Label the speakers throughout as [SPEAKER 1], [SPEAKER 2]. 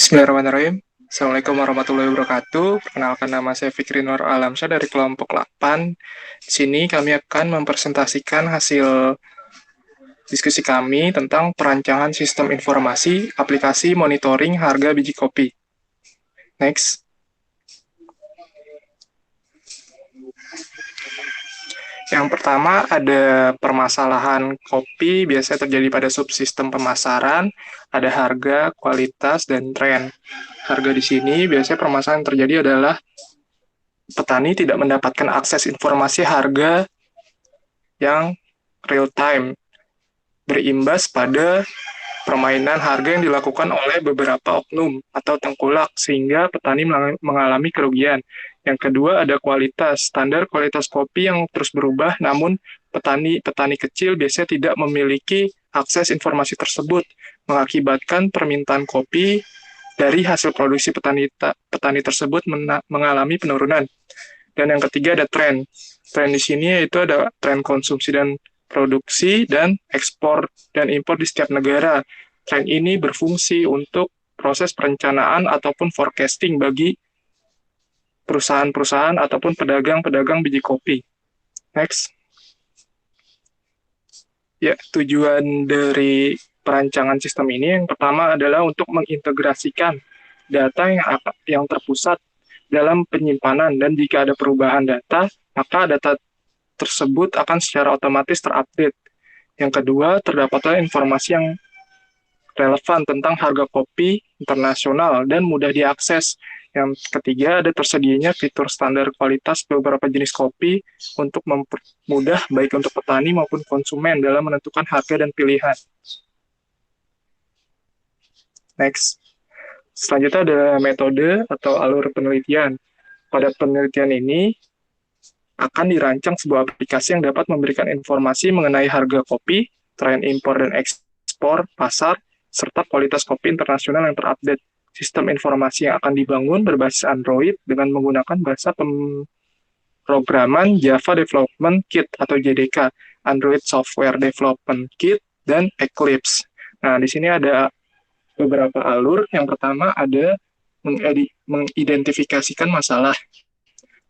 [SPEAKER 1] Bismillahirrahmanirrahim. Assalamualaikum warahmatullahi wabarakatuh. Perkenalkan, nama saya Fikri Nur Alamsyah dari kelompok 8. Di sini kami akan mempresentasikan hasil diskusi kami tentang perancangan sistem informasi aplikasi monitoring harga biji kopi. Next. Yang pertama ada permasalahan kopi biasanya terjadi pada subsistem pemasaran, ada harga, kualitas, dan tren. Harga di sini biasanya permasalahan yang terjadi adalah petani tidak mendapatkan akses informasi harga yang real time, berimbas pada permainan harga yang dilakukan oleh beberapa oknum atau tengkulak sehingga petani mengalami kerugian. Yang kedua ada kualitas, standar kualitas kopi yang terus berubah namun petani kecil biasanya tidak memiliki akses informasi tersebut, mengakibatkan permintaan kopi dari hasil produksi petani tersebut mengalami penurunan. Dan yang ketiga ada tren. Tren di sini yaitu ada tren konsumsi dan produksi dan ekspor dan impor di setiap negara. Tren ini berfungsi untuk proses perencanaan ataupun forecasting bagi perusahaan-perusahaan ataupun pedagang-pedagang biji kopi. Next. Ya, tujuan dari perancangan sistem ini yang pertama adalah untuk mengintegrasikan data yang terpusat dalam penyimpanan, dan jika ada perubahan data, maka data tersebut akan secara otomatis terupdate. Yang kedua, terdapatlah informasi yang relevan tentang harga kopi internasional dan mudah diakses. Yang ketiga, ada tersedianya fitur standar kualitas beberapa jenis kopi untuk mempermudah baik untuk petani maupun konsumen dalam menentukan harga dan pilihan. Next. Selanjutnya ada metode atau alur penelitian. Pada penelitian ini, akan dirancang sebuah aplikasi yang dapat memberikan informasi mengenai harga kopi, tren impor dan ekspor, pasar, serta kualitas kopi internasional yang terupdate. Sistem informasi yang akan dibangun berbasis Android dengan menggunakan bahasa pemrograman Java Development Kit atau JDK, Android Software Development Kit, dan Eclipse. Nah, di sini ada beberapa alur. Yang pertama ada mengidentifikasikan masalah.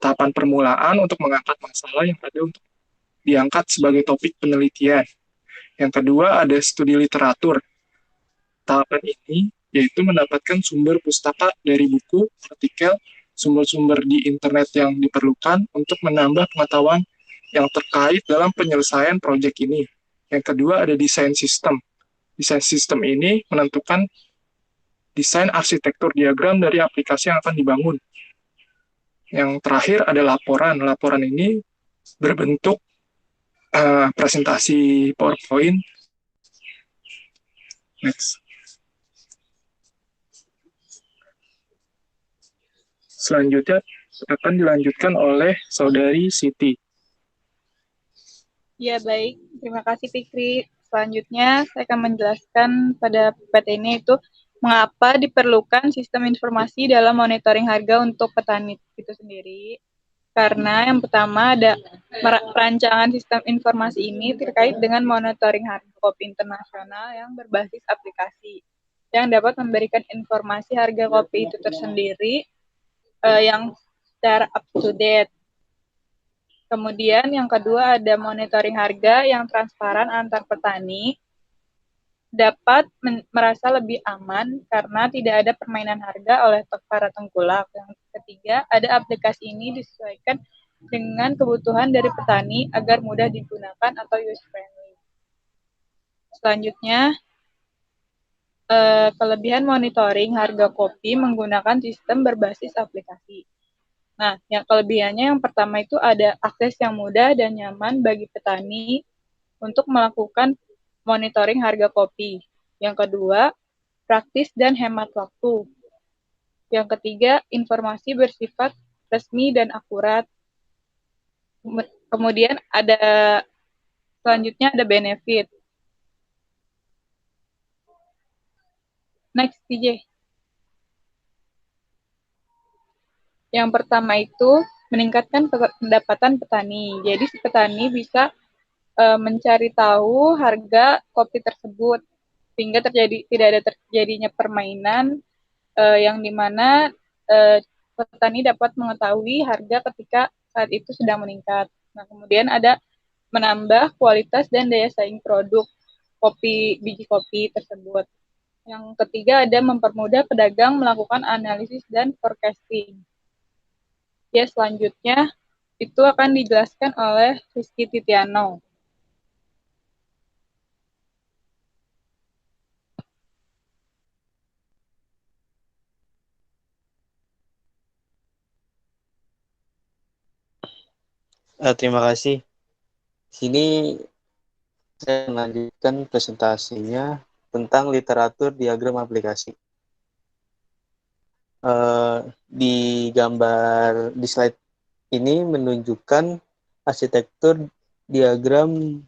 [SPEAKER 1] Tahapan permulaan untuk mengangkat masalah yang ada untuk diangkat sebagai topik penelitian. Yang kedua ada studi literatur. Tahapan ini yaitu mendapatkan sumber pustaka dari buku, artikel, sumber-sumber di internet yang diperlukan untuk menambah pengetahuan yang terkait dalam penyelesaian proyek ini. Yang kedua ada desain sistem. Desain sistem ini menentukan desain arsitektur diagram dari aplikasi yang akan dibangun. Yang terakhir ada laporan. Laporan ini berbentuk presentasi PowerPoint. Next. Selanjutnya akan dilanjutkan oleh Saudari Siti.
[SPEAKER 2] Ya, baik. Terima kasih, Fikri. Selanjutnya, saya akan menjelaskan pada PPT ini itu mengapa diperlukan sistem informasi dalam monitoring harga untuk petani itu sendiri. Karena yang pertama ada perancangan sistem informasi ini terkait dengan monitoring harga kopi internasional yang berbasis aplikasi yang dapat memberikan informasi harga kopi itu tersendiri yang secara up to date. Kemudian yang kedua ada monitoring harga yang transparan antar petani, dapat merasa lebih aman karena tidak ada permainan harga oleh para tengkulak. Yang ketiga, ada aplikasi ini disesuaikan dengan kebutuhan dari petani agar mudah digunakan atau user friendly. Selanjutnya, kelebihan monitoring harga kopi menggunakan sistem berbasis aplikasi. Nah, yang kelebihannya yang pertama itu ada akses yang mudah dan nyaman bagi petani untuk melakukan monitoring harga kopi. Yang kedua, praktis dan hemat waktu. Yang ketiga, informasi bersifat resmi dan akurat. Kemudian selanjutnya ada benefit. Next, TJ. Yang pertama itu meningkatkan pendapatan petani. Jadi si petani bisa mencari tahu harga kopi tersebut sehingga tidak ada terjadinya permainan yang dimana petani dapat mengetahui harga ketika saat itu sedang meningkat. Nah, kemudian ada menambah kualitas dan daya saing produk biji kopi tersebut. Yang ketiga ada mempermudah pedagang melakukan analisis dan forecasting. Ya, selanjutnya itu akan dijelaskan oleh Rizky Titiano.
[SPEAKER 3] Terima kasih. Sini saya melanjutkan presentasinya tentang literatur diagram aplikasi. Di gambar di slide ini menunjukkan arsitektur diagram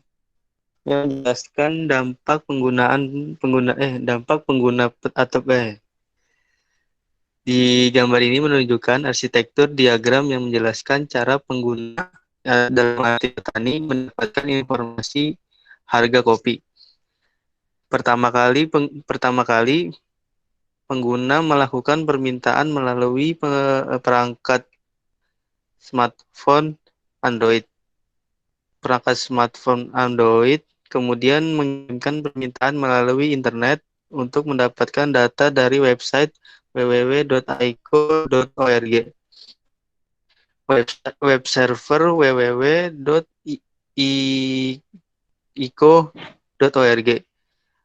[SPEAKER 3] yang menjelaskan dampak pengguna atau di gambar ini menunjukkan arsitektur diagram yang menjelaskan cara pengguna dalam arti petani mendapatkan informasi harga kopi. Pertama kali pengguna melakukan permintaan melalui perangkat smartphone Android. Perangkat smartphone Android kemudian mengirimkan permintaan melalui internet untuk mendapatkan data dari website www.ico.org. Web server www.ico.org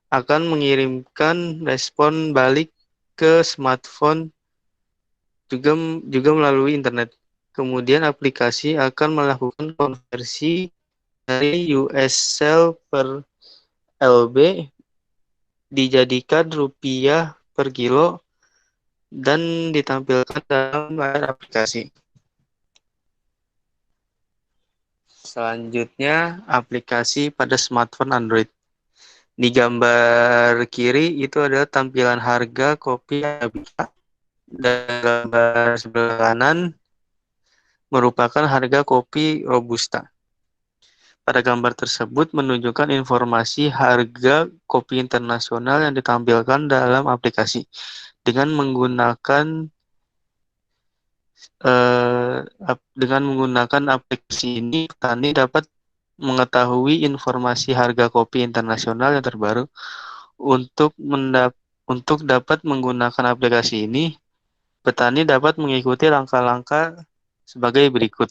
[SPEAKER 3] akan mengirimkan respon balik ke smartphone juga melalui internet. Kemudian aplikasi akan melakukan konversi dari USL per LB dijadikan rupiah per kilo dan ditampilkan dalam layar aplikasi. Selanjutnya, aplikasi pada smartphone Android. Di gambar kiri itu adalah tampilan harga kopi Arabica. Dan gambar sebelah kanan merupakan harga kopi Robusta. Pada gambar tersebut menunjukkan informasi harga kopi internasional yang ditampilkan dalam aplikasi. Dengan menggunakan aplikasi ini, petani dapat mengetahui informasi harga kopi internasional yang terbaru. Untuk dapat menggunakan aplikasi ini, petani dapat mengikuti langkah-langkah sebagai berikut.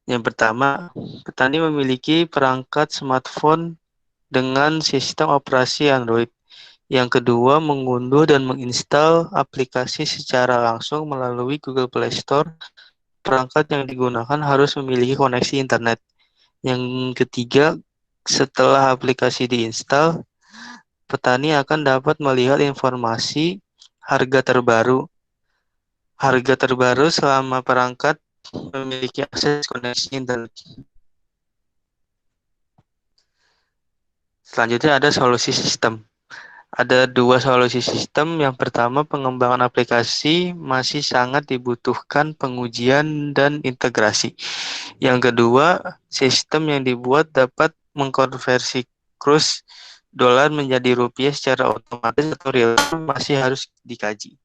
[SPEAKER 3] Yang pertama, petani memiliki perangkat smartphone dengan sistem operasi Android. Yang kedua, mengunduh dan menginstal aplikasi secara langsung melalui Google Play Store. Perangkat yang digunakan harus memiliki koneksi internet. Yang ketiga, setelah aplikasi diinstal, petani akan dapat melihat informasi harga terbaru. Harga terbaru selama perangkat memiliki akses koneksi internet. Selanjutnya ada solusi sistem. Ada dua solusi sistem. Yang pertama, pengembangan aplikasi masih sangat dibutuhkan pengujian dan integrasi. Yang kedua, sistem yang dibuat dapat mengkonversi kurs dolar menjadi rupiah secara otomatis atau real time masih harus dikaji.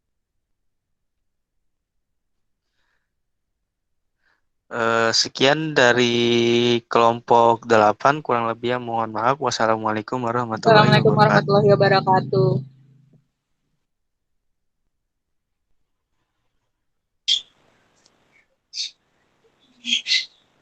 [SPEAKER 3] Sekian dari kelompok 8, kurang lebih mohon maaf. Wassalamualaikum warahmatullahi
[SPEAKER 2] Assalamualaikum
[SPEAKER 3] wabarakatuh.
[SPEAKER 2] warahmatullahi wabarakatuh.